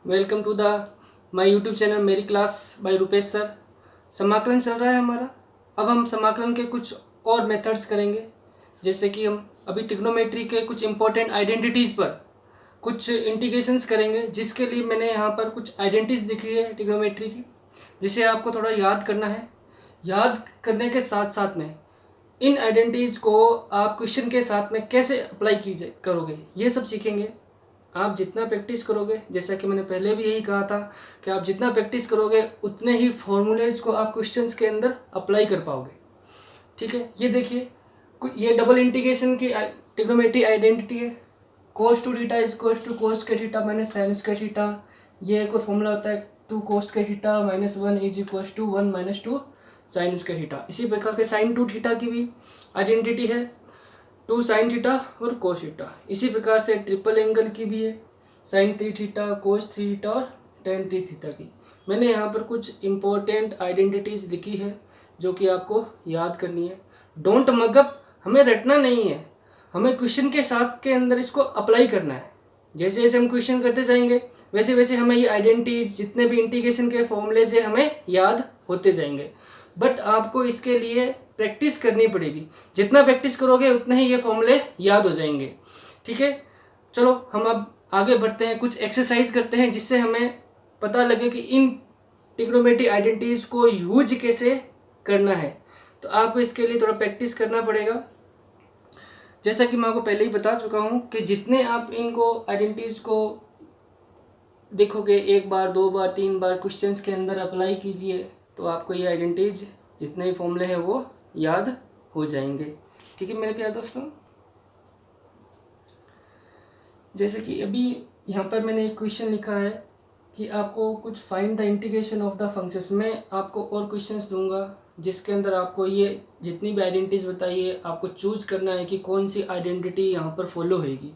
Welcome to the my YouTube channel मेरी class by Rupesh sir. समाकलन चल रहा है हमारा। अब हम समाकलन के कुछ और मेथड्स करेंगे, जैसे कि हम अभी ट्रिग्नोमेट्री के कुछ इंपॉर्टेंट आइडेंटिटीज़ पर कुछ इंटीग्रेशंस करेंगे, जिसके लिए मैंने यहाँ पर कुछ आइडेंटिटीज लिखी है ट्रिग्नोमेट्री की, जिसे आपको थोड़ा याद करना है। याद करने के साथ साथ में इन आइडेंटिटीज़ को आप क्वेश्चन के साथ में कैसे अप्लाई कीजिए करोगे, ये सब सीखेंगे। आप जितना प्रैक्टिस करोगे, जैसा कि मैंने पहले भी यही कहा था कि आप जितना प्रैक्टिस करोगे उतने ही फॉर्मूलेज को आप क्वेश्चंस के अंदर अप्लाई कर पाओगे। ठीक है, ये देखिए, ये डबल इंटीग्रेशन की ट्रिग्नोमेट्री आइडेंटिटी है। cos two theta is cos two cos के theta minus sine square theta. ये एक और फॉर्मूला होता है 2 cos के theta minus 1 is equal to 1 minus 2 sine square theta. इसी प्रकार के साइन टू थीटा की भी आइडेंटिटी है 2 साइन थीटा और कोस थीटा। इसी प्रकार से ट्रिपल एंगल की भी है साइन 3 थीटा कोस 3 थीटा और टेन 3 थीटा की। मैंने यहाँ पर कुछ इंपॉर्टेंट आइडेंटिटीज़ लिखी है जो कि आपको याद करनी है। डोंट मगअप, हमें रटना नहीं है, हमें क्वेश्चन के साथ के अंदर इसको अप्लाई करना है। जैसे जैसे हम क्वेश्चन करते जाएंगे वैसे वैसे हमें ये आइडेंटिटीज जितने भी इंटीग्रेशन के फॉर्मूलेज है हमें याद होते जाएंगे। बट आपको इसके लिए प्रैक्टिस करनी पड़ेगी। जितना प्रैक्टिस करोगे उतने ही ये फॉर्मूले याद हो जाएंगे। ठीक है, चलो हम अब आगे बढ़ते हैं, कुछ एक्सरसाइज करते हैं जिससे हमें पता लगे कि इन ट्रिग्नोमेट्री आइडेंटिटीज को यूज कैसे करना है। तो आपको इसके लिए थोड़ा प्रैक्टिस करना पड़ेगा। जैसा कि मैं आपको पहले ही बता चुका हूँ कि जितने आप इनको आइडेंटिटीज को देखोगे, एक बार 2 बार 3 बार क्वेश्चंस के अंदर अप्लाई कीजिए, तो आपको ये आइडेंटिटीज जितने भी फॉर्मूले हैं वो याद हो जाएंगे। ठीक है मेरे प्यारे दोस्तों, जैसे कि अभी यहाँ पर मैंने एक क्वेश्चन लिखा है कि आपको कुछ find the integration of the functions. मैं आपको और क्वेश्चंस दूंगा जिसके अंदर आपको ये जितनी भी आइडेंटिटीज बताई है आपको चूज करना है कि कौन सी आइडेंटिटी यहाँ पर फॉलो होगी।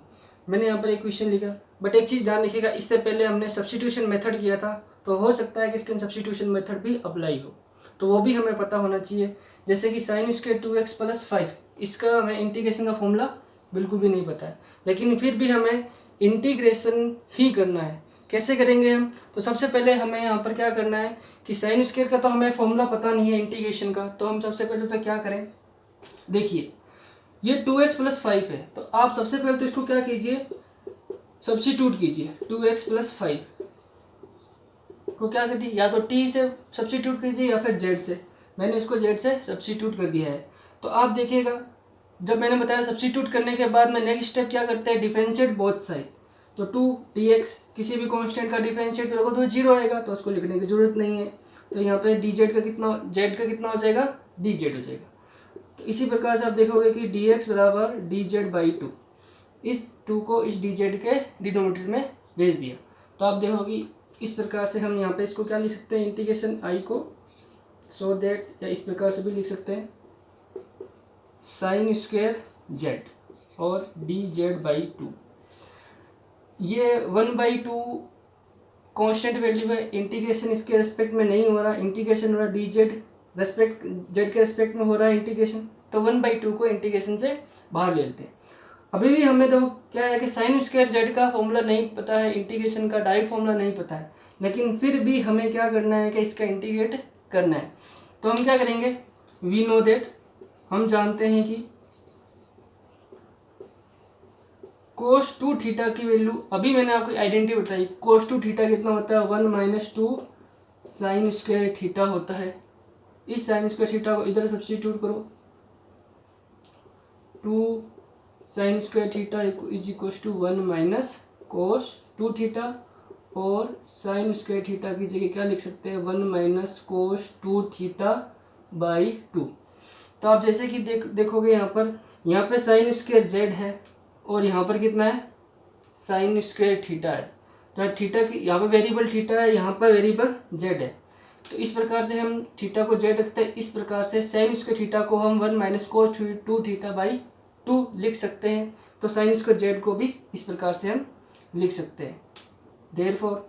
मैंने यहाँ पर एक क्वेश्चन लिखा, बट एक चीज़ ध्यान रखिएगा, इससे पहले हमने सब्स्टिट्यूशन मेथड किया था, तो हो सकता है कि इसके सब्स्टिट्यूशन मेथड भी अप्लाई हो, तो वो भी हमें पता होना चाहिए। जैसे कि साइन स्क्वायर 2x प्लस 5, इसका हमें इंटीग्रेशन का फॉर्मूला बिल्कुल भी नहीं पता है, लेकिन फिर भी हमें इंटीग्रेशन ही करना है। कैसे करेंगे हम? तो सबसे पहले हमें यहाँ पर क्या करना है कि साइन स्क्वायर का तो हमें फॉर्मूला पता नहीं है इंटीग्रेशन का, तो हम सबसे पहले तो क्या करें, देखिए ये 2x प्लस 5 है, तो आप सबसे पहले तो इसको क्या कीजिए, सब्स्टिट्यूट कीजिए। 2x प्लस 5 को क्या कर दिया, या तो t से सब्स्टिट्यूट कीजिए या फिर z से। मैंने इसको z से सब्स्टिट्यूट कर दिया है। तो आप देखिएगा, जब मैंने बताया सब्स्टिट्यूट करने के बाद में नेक्स्ट स्टेप क्या करते हैं, डिफरेंशिएट बोथ साइड। तो 2dx किसी भी कांस्टेंट का डिफरेंशिएट करोगे तो 0 आएगा, तो उसको लिखने की जरूरत नहीं है। तो यहाँ पे dz का कितना, z का कितना हो जाएगा, dz हो जाएगा। तो इसी प्रकार से आप देखोगे कि dx बराबर dz बाई 2, इस 2 को इस dz के डिनोमिनेटर में भेज दिया। तो आप देखोगे इस प्रकार से हम यहाँ पे इसको क्या लिख सकते हैं, इंटीग्रेशन i को, सो दैट, या इस प्रकार से भी लिख सकते हैं साइन स्क्वायर z और dz बाई 2। ये 1/2 कांस्टेंट वैल्यू है, इंटीग्रेशन इसके रेस्पेक्ट में नहीं हो रहा, इंटीग्रेशन हो रहा dz रेस्पेक्ट z के रेस्पेक्ट में हो रहा है इंटीग्रेशन, तो 1/2 को इंटीग्रेशन से बाहर ले लेते हैं। अभी भी हमें तो क्या है कि साइन स्क्वायर z का फॉर्मूला नहीं पता है, इंटीग्रेशन का डायरेक्ट फॉर्मूला नहीं पता है, लेकिन फिर भी हमें क्या करना है कि इसका इंटीग्रेट करना है। तो हम क्या करेंगे, वी नो दैट, हम जानते हैं कि cos 2 थीटा की वैल्यू, अभी मैंने आपको आइडेंटिटी बताई, cos 2 थीटा कितना होता है, 1 माइनस 2 साइन स्क्वायर थीटा होता है। इस साइन स्क्वायर थीटा को इधर सब्स्टिट्यूट करो, 2 sine square theta is equal to 1 minus cos 2 theta, और साइन स्क्वायर थीटा की जगह क्या लिख सकते हैं, 1 माइनस cos 2 थीटा बाई 2। तो आप जैसे कि देखोगे यहाँ पर साइन स्क्वायर z है और यहाँ पर कितना है, साइन स्क्वायर थीटा है। तो थीटा की यहाँ पर वेरिएबल थीटा है, यहाँ पर वेरिएबल z है। तो इस प्रकार से हम थीटा को z रखते हैं। इस प्रकार से साइन स्क्वायर थीटा को हम 1 माइनस cos 2 थीटा बाई 2 लिख सकते हैं। तो साइन स्क्वायर z को भी इस प्रकार से हम लिख सकते हैं। Therefore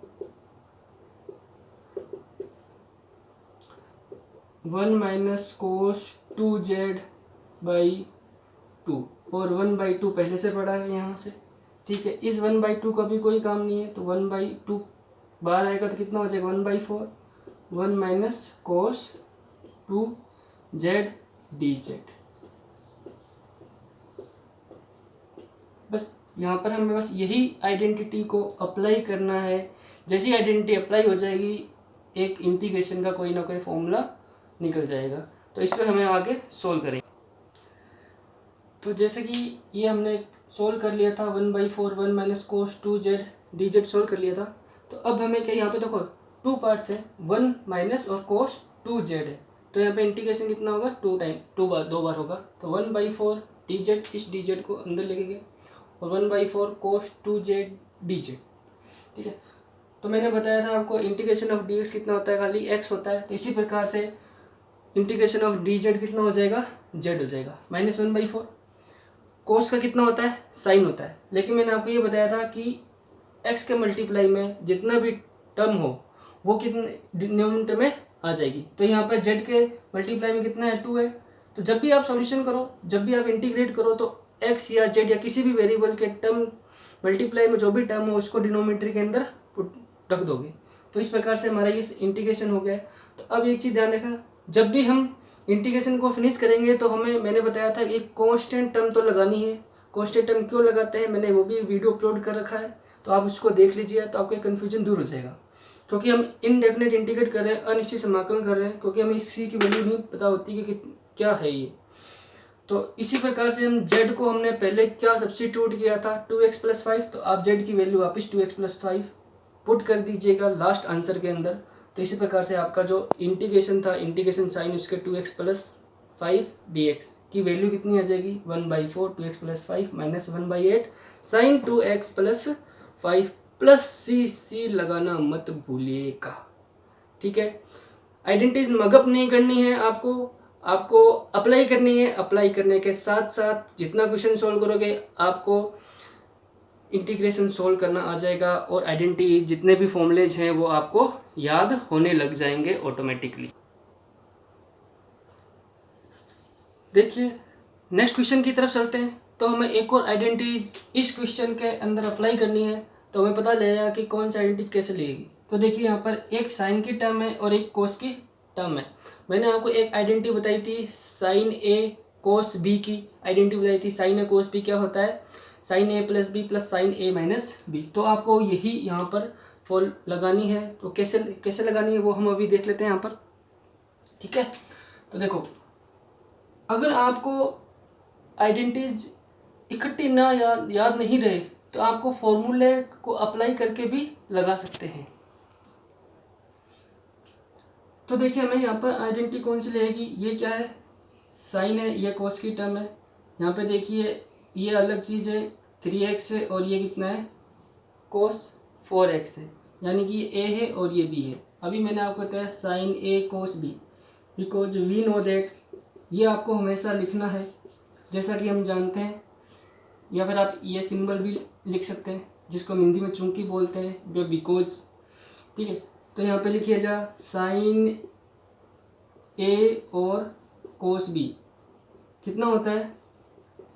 1 minus cos 2z by 2, और 1/2 पहले से पड़ा है यहाँ से। ठीक है, इस 1/2 का भी कोई काम नहीं है, तो 1/2 बाहर आएगा तो कितना हो जाएगा 1/4 1 माइनस कोस 2z dz। बस यहाँ पर हमें बस यही आइडेंटिटी को अप्लाई करना है। जैसी आइडेंटिटी अप्लाई हो जाएगी एक इंटीग्रेशन का कोई ना कोई फॉर्मूला निकल जाएगा। तो इस पर हमें आगे सोल्व करेंगे। तो जैसे कि ये हमने सोल्व कर लिया था 1/4 1 minus cos 2z dz solve कर लिया था। तो अब हमें क्या यहाँ पे देखो 2 पार्ट्स है, 1 माइनस और कोस 2z है। तो यहाँ पे इंटीग्रेशन कितना होगा 2 बार होगा। तो 1/4 dz, इस dz को अंदर लेके गए और 1/4 कोस 2z dz। ठीक है, तो मैंने बताया था आपको इंटीग्रेशन ऑफ dx कितना होता है, खाली x होता है। तो इसी प्रकार से इंटीग्रेशन ऑफ dz कितना हो जाएगा, z हो जाएगा -1/4। कोस का कितना होता है, साइन होता है। लेकिन मैंने आपको ये बताया था कि x के मल्टीप्लाई में जितना भी टर्म हो वो कितने डिनोमिनेटर में आ जाएगी। तो यहाँ पर z के मल्टीप्लाई में कितना है 2 है। तो जब भी आप सॉल्यूशन करो, जब भी आप इंटीग्रेट करो तो x या z या किसी भी वेरिएबल के टर्म मल्टीप्लाई में जो भी टर्म हो उसको डिनोमिनेटर के अंदर रख दोगे। तो इस प्रकार से हमारा ये इंटीग्रेशन हो गया। तो अब एक चीज़ ध्यान रखना, जब भी हम इंटीग्रेशन को फिनिश करेंगे तो हमें, मैंने बताया था एक कांस्टेंट टर्म तो लगानी है। कांस्टेंट टर्म क्यों लगाते हैं, मैंने वो भी वीडियो अपलोड कर रखा है, तो आप उसको देख लीजिए तो आपका कन्फ्यूजन दूर हो जाएगा। क्योंकि हम इनडेफिनेट इंटीग्रेट कर रहे हैं, अनिश्चित समाकलन कर रहे हैं, क्योंकि हमें इसी की वैल्यू नहीं पता होती कि क्या है ये। तो इसी प्रकार से हम z को हमने पहले क्या सब्स्टिट्यूट किया था 2x + 5। तो आप z की वैल्यू वापस 2x + 5 पुट कर दीजिएगा लास्ट आंसर के अंदर। तो इसी प्रकार से आपका जो इंटीग्रेशन था, इंटीग्रेशन साइन उसके 2x + 5 dx की वैल्यू कितनी आ जाएगी 1/4 2x + 5 -1/8 sign 2x + 5 plus c लगाना मत भूलिएगा। ठीक है, आइडेंटिटीज मगअप नहीं करनी है, आपको अप्लाई करनी है। अप्लाई करने के साथ साथ जितना क्वेश्चन सोल्व करोगे आपको इंटीग्रेशन सोल्व करना आ जाएगा और आइडेंटिटी जितने भी फॉर्मूलेज हैं वो आपको याद होने लग जाएंगे ऑटोमेटिकली। देखिए नेक्स्ट क्वेश्चन की तरफ चलते हैं। तो हमें एक और आइडेंटिटीज इस क्वेश्चन के अंदर अप्लाई करनी है, तो हमें पता लगेगा कि कौन सी आइडेंटिटीज कैसे लेगी। तो देखिए यहाँ पर एक साइन की टर्म है और एक कोस की टर्म है। मैंने आपको एक आइडेंटिटी बताई थी साइन ए कोस बी की आइडेंटिटी बताई थी। साइन ए कोस बी क्या होता है, sine A + b + sine a - b। तो आपको यही यहाँ पर फॉल लगानी है। तो कैसे लगानी है वो हम अभी देख लेते हैं यहाँ पर। ठीक है, तो देखो अगर आपको आइडेंटिटीज इकट्ठी ना याद नहीं रहे तो आपको फॉर्मूले को अप्लाई करके भी लगा सकते हैं। तो देखिए हमें यहाँ पर आइडेंटिटी कौन सी लगेगी, ये क्या है साइन है, ये कोस की टर्म है। यहाँ पे देखिए ये अलग चीज़ है 3x है और ये कितना है कोस 4x है, यानी कि ये a है और ये b है। अभी मैंने आपको बताया sine a cos b, because we know that ये आपको हमेशा लिखना है जैसा कि हम जानते हैं, या फिर आप ये सिंबल भी लिख सकते हैं जिसको हम हिंदी में चूंकि बोलते हैं, बिकॉज। ठीक है, तो यहाँ पे लिखिए जा साइन a और कोस b कितना होता है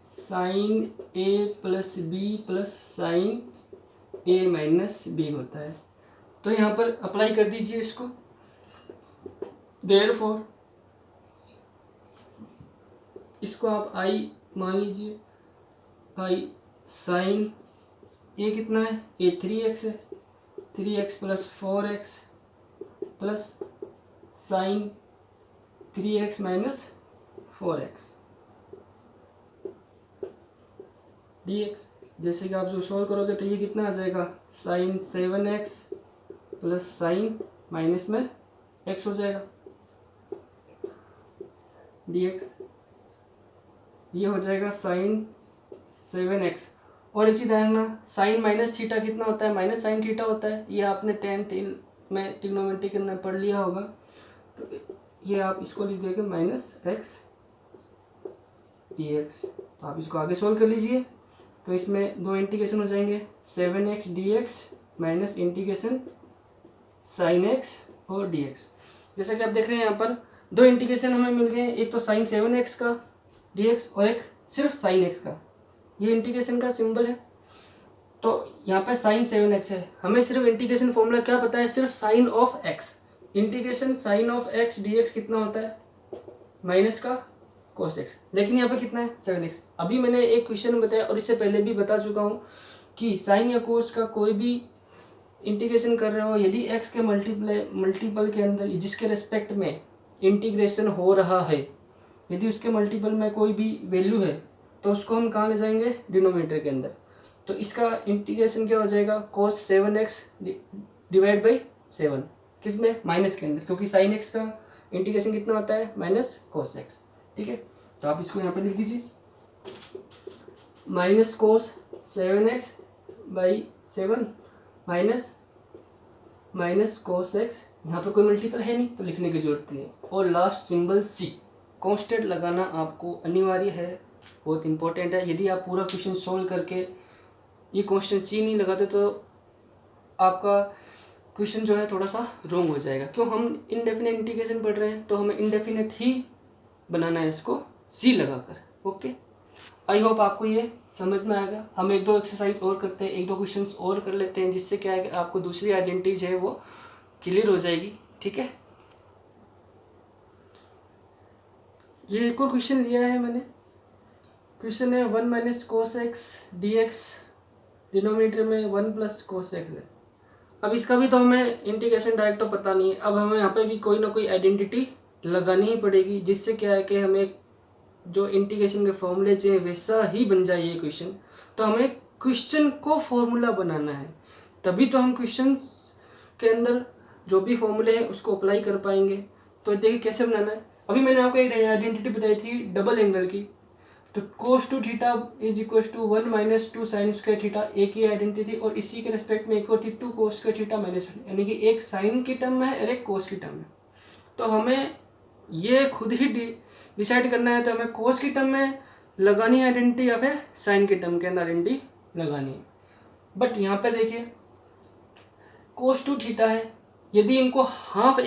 sine a + b + sine a - b होता है। तो यहाँ पर अप्लाई कर दीजिए इसको। देयरफॉर इसको आप i मान लीजिए, i साइन a कितना है a 3x है, 3x + 4x plus sign 3x - 4x dx। जैसे कि आप जो सॉल्व करोगे तो ये कितना आ जाएगा sine 7x plus sine minus में x हो जाएगा dx। ये हो जाएगा साइन 7x। और एक चीज़ ध्यान रखना साइन माइनस थीटा कितना होता है माइनस साइन थीटा होता है। ये आपने 10th में ट्रिग्नोमेट्री के अंदर पढ़ लिया होगा। तो ये आप इसको लिख देंगे -x dx। तो आप इसको आगे सोल्व कर लीजिए। तो इसमें दो इंटीग्रेशन हो जाएंगे 7x dx minus integration sine x और dx। जैसा कि आप देख रहे हैं यहाँ पर दो इंटीग्रेशन हमें मिल गए, एक तो साइन 7x का dx और एक सिर्फ साइन x का। ये इंटीग्रेशन का सिंबल है। तो यहाँ पे साइन 7x है, हमें सिर्फ इंटीग्रेशन फॉर्मूला क्या पता है, सिर्फ sine of x, integration sine of x dx कितना होता है, माइनस का cos x, लेकिन यहाँ पे कितना है 7x। अभी मैंने एक क्वेश्चन बताया और इससे पहले भी बता चुका हूँ कि साइन या कोस का कोई भी इंटीग्रेशन कर रहे हो, यदि x के मल्टीपल के अंदर जिसके रेस्पेक्ट में इंटीग्रेशन हो रहा है, यदि उसके मल्टीपल में कोई भी वैल्यू है तो उसको हम कहाँ ले जाएंगे, डिनोमिनेटर के अंदर। तो इसका इंटीग्रेशन क्या हो जाएगा, cos 7x डिवाइड बाई 7, किस में, माइनस के अंदर, क्योंकि साइन x का इंटीग्रेशन कितना होता है, माइनस cos x। ठीक है, तो आप इसको यहाँ पे लिख दीजिए, minus cos 7x by 7 minus cos x, यहाँ पर कोई मल्टीपल है नहीं तो लिखने की जरूरत नहीं है, और लास्ट सिंबल c, कांस्टेंट लगाना आपको अनिवार्य है, बहुत इंपॉर्टेंट है। यदि आप पूरा क्वेश्चन सोल्व करके ये कांस्टेंट c नहीं लगाते तो आपका क्वेश्चन जो है थोड़ा सा रॉन्ग हो जाएगा। क्यों, हम इनडेफिनेट इंटीग्रेशन पढ़ रहे हैं तो हमें इनडेफिनेट ही बनाना है इसको c लगाकर। ओके, आई होप आपको ये समझ में आएगा। हम एक दो एक्सरसाइज और करते हैं, एक दो क्वेश्चंस और कर लेते हैं, जिससे क्या है कि आपको दूसरी आइडेंटिटीज है वो क्लियर हो जाएगी। ठीक है, ये एक और क्वेश्चन लिया है मैंने, क्वेश्चन है 1 minus cos x D x, denominator में 1 प्लस कोस एक्स है। अब इसका भी तो हमें इंटीग्रेशन डायरेक्ट तो पता नहीं है, अब हमें यहाँ पे भी कोई ना कोई आइडेंटिटी लगानी ही पड़ेगी, जिससे क्या है कि हमें जो इंटीग्रेशन के फॉर्मूले चाहिए वैसा ही बन जाए ये क्वेश्चन। तो हमें क्वेश्चन को फॉर्मूला बनाना है, तभी तो हम क्वेश्चन के अंदर जो भी फॉर्मूले हैं उसको अप्लाई कर पाएंगे। तो देखिए कैसे बनाना है। अभी मैंने आपको एक आइडेंटिटी बताई थी डबल एंगल की, तो cos 2 theta is equal to 1 minus 2 sine square theta, एक ही आइडेंटिटी थी। और इसी के रेस्पेक्ट में एक और थी 2 cos स्क्वायर थीटा माइनस, यानी कि एक साइन की टर्म में है और एक cos की टर्म में। तो हमें ये खुद ही डिसाइड करना है, तो हमें cos की टर्म में लगानी है आइडेंटिटी या फिर साइन की टर्म के अंदर आइडेंटिटी लगानी है। बट यहाँ पे देखिए cos 2 थीटा है, यदि इनको हाफ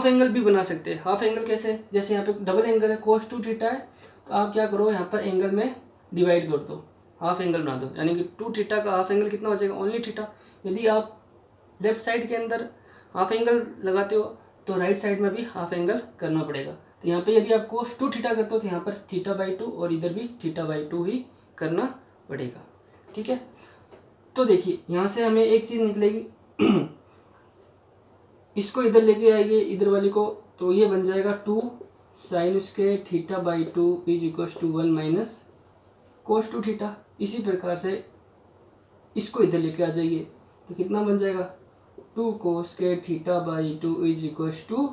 एंगल भी बना सकते हैं। हाफ एंगल कैसे, जैसे यहाँ पे डबल एंगल है, cos 2 थीटा है, तो आप क्या करो यहाँ पर एंगल में डिवाइड कर दो, हाफ एंगल बना दो, यानी कि 2 थीटा का हाफ एंगल कितना हो जाएगा, ओनली थीटा। यदि आप लेफ्ट साइड के अंदर हाफ एंगल लगाते हो तो राइट साइड में भी हाफ एंगल करना पड़ेगा। तो यहाँ पे यदि आप cos 2 थीटा करते हो तो यहाँ पर थीटा बाई 2 और इधर भी थीटा बाई 2 ही करना पड़ेगा। ठीक है, तो देखिए यहाँ से हमें एक चीज़ निकलेगी इसको इधर लेके आएंगे इधर वाली को, तो ये बन जाएगा 2 sine square theta by 2 is equal to 1 minus cos 2 theta. इसी प्रकार से इसको इधर लेके आ जाइए तो कितना बन जाएगा, 2 cos square theta by 2 is equal to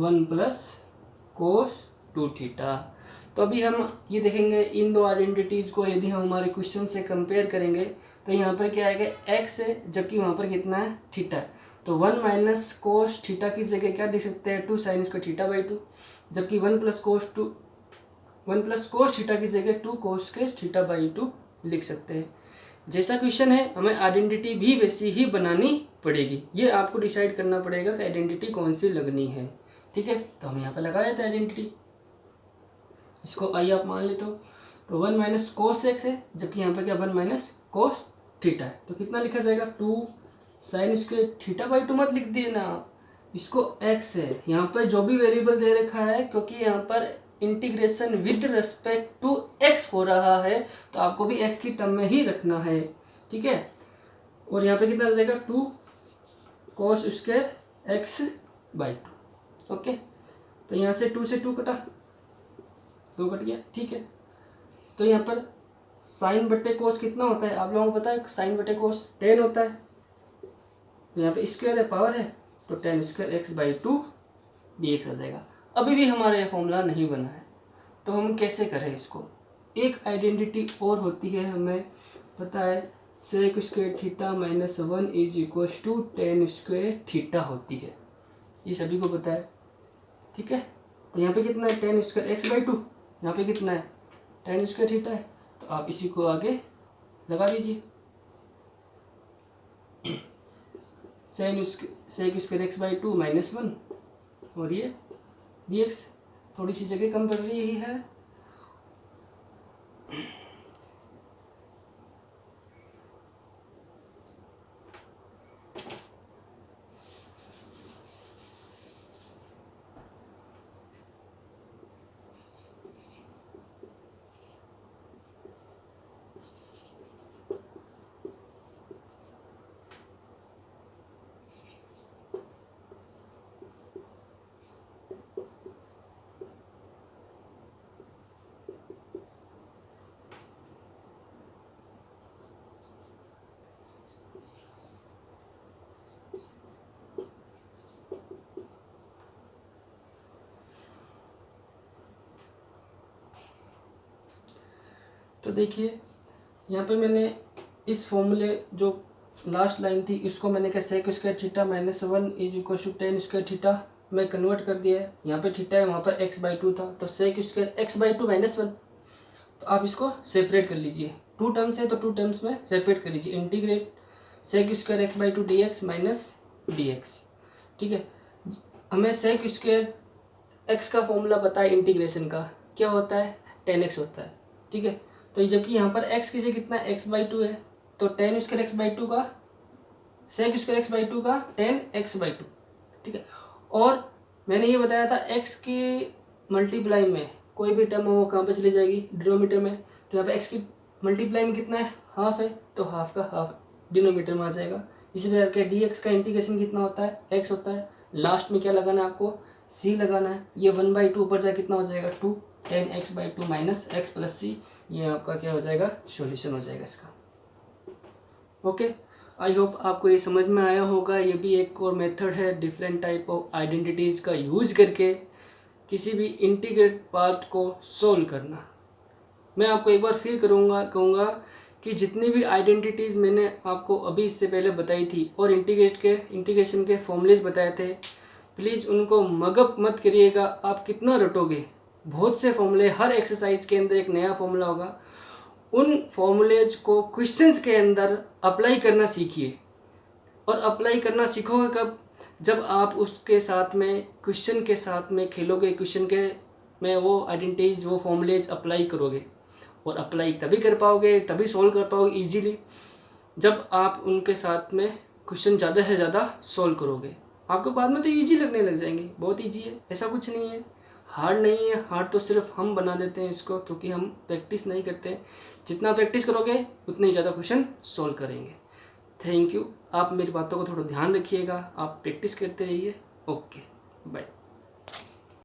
1 plus cos 2 theta. तो अभी हम ये देखेंगे इन दो आइडेंटिटीज को यदि हम हमारे क्वेश्चन से कंपेयर करेंगे तो यहाँ पर क्या आएगा, x है, जबकि वहाँ पर कितना है, थीटा है। तो 1 माइनस कोस थीटा की जगह क्या देख सकते हैं, 2 साइन स्क्वायर थीटा बाई 2, जबकि 1 प्लस कोस थीटा की जगह 2 कोस स्क्वायर थीटा बाई 2 लिख सकते हैं। जैसा क्वेश्चन है हमें आइडेंटिटी भी वैसी ही बनानी पड़ेगी, ये आपको डिसाइड करना पड़ेगा कि आइडेंटिटी कौन सी लगनी है। ठीक है, तो हम यहाँ पर लगा देते हैं आइडेंटिटी, इसको आई आप मान लेते हो। तो 1 माइनस कोस एक्स है, जबकि यहाँ पर क्या 1 माइनस कोस थीटा है, तो कितना लिखा जाएगा, 2 साइन स्क्वायर थीटा बाई 2 मत लिख देना, इसको x है, यहाँ पर जो भी वेरिएबल दे रखा है, क्योंकि यहाँ पर integration with respect to x हो रहा है तो आपको भी x की टर्म में ही रखना है। ठीक है, और यहाँ पे कितना आ जाएगा, 2 cos square x by 2। Okay, तो यहाँ से 2 से 2 कटा, 2 कट गया। ठीक है, तो यहाँ पर साइन बटे कोस कितना होता है, आप लोगों को पता है, साइन बटे कोस 10 होता है। तो यहाँ पे स्क्वायर है, पावर है, तो 10 स्क्वायर एक्स बाई 2 dx आ जाएगा। अभी भी हमारा यह फॉर्मूला नहीं बना है, तो हम कैसे करें इसको। एक आइडेंटिटी और होती है, हमें पता है, sec square theta minus 1 is equal to 10 square theta होती है, ये सभी को पता है। ठीक है, तो यहाँ पे कितना है, 10 स्क्वायर एक्स बाई 2, यहाँ पे कितना है, 10 स्क्वायर थीटा है, तो आप इसी को आगे लगा दीजिए, sec square x by 2 minus 1, और ये dx, थोड़ी सी जगह कम पड़ रही है, तो देखिए यहाँ पे मैंने इस फॉर्मूले जो लास्ट लाइन थी इसको मैंने कहा sec square theta minus 1 is equal to tan square theta मैं कन्वर्ट कर दिया है। यहाँ पे थीटा है, वहाँ पर x/2 था, तो सेक स्क्वायर x/2 माइनस 1। तो आप इसको सेपरेट कर लीजिए, 2 टर्म्स है तो 2 टर्म्स में सेपरेट कर लीजिए। Integrate sec square x/2 dx minus dx। ठीक है, हमें सेक स्क्वायर x का फॉर्मूला पता है इंटीग्रेशन का, क्या होता है 10x होता है। ठीक है, तो जबकि यहाँ पर x की जगह कितना x/2 है, तो टेन स्क्वायर x/2 का सेक स्क्वायर x/2 का 10x/2। ठीक है, और मैंने ये बताया था x के मल्टीप्लाई में कोई भी टर्म हो वो कहाँ पे चली जाएगी, डिनोमीटर में। तो यहाँ पे x की मल्टीप्लाई में कितना है, हाफ है, तो हाफ का हाफ डिनोमीटर में आ जाएगा। इसी प्रकार के dx का इंटीग्रेशन कितना होता है, x होता है। लास्ट में क्या लगाना है आपको, c लगाना है। ये 1/2 ऊपर जाए कितना हो जाएगा 2, 10x/2 minus x plus c। ये आपका क्या हो जाएगा, सॉल्यूशन हो जाएगा इसका। ओके, आई होप आपको ये समझ में आया होगा। ये भी एक और मेथड है डिफरेंट टाइप ऑफ आइडेंटिटीज़ का यूज़ करके किसी भी इंटीग्रेट पार्ट को सोल्व करना। मैं आपको एक बार फिर कहूँगा कि जितनी भी आइडेंटिटीज़ मैंने आपको अभी इससे पहले बताई थी और इंटीग्रेशन के फॉर्मूलेज बताए थे, प्लीज़ उनको मगअप मत करिएगा। आप कितना रटोगे, बहुत से फॉर्मूले, हर एक्सरसाइज के अंदर एक नया फॉर्मूला होगा। उन फॉर्मूलेज को क्वेश्चंस के अंदर अप्लाई करना सीखिए। और अप्लाई करना सीखोगे कब, जब आप उसके साथ में क्वेश्चन के साथ में खेलोगे, क्वेश्चन के में वो आइडेंटिटीज वो फॉर्मूलेज अप्लाई करोगे। और अप्लाई तभी कर पाओगे, तभी सोल्व कर पाओगे इजीली, जब आप उनके साथ में क्वेश्चन ज़्यादा से ज़्यादा सोल्व करोगे। आपको बाद में तो ईजी लगने लग जाएंगे, बहुत ईजी है, ऐसा कुछ नहीं है, हार्ड नहीं है। हार्ड तो सिर्फ हम बना देते हैं इसको, क्योंकि हम प्रैक्टिस नहीं करते। जितना प्रैक्टिस करोगे उतने ही ज़्यादा क्वेश्चन सोल्व करेंगे। Thank you. आप मेरी बातों को थोड़ा ध्यान रखिएगा, आप प्रैक्टिस करते रहिए। Okay, bye.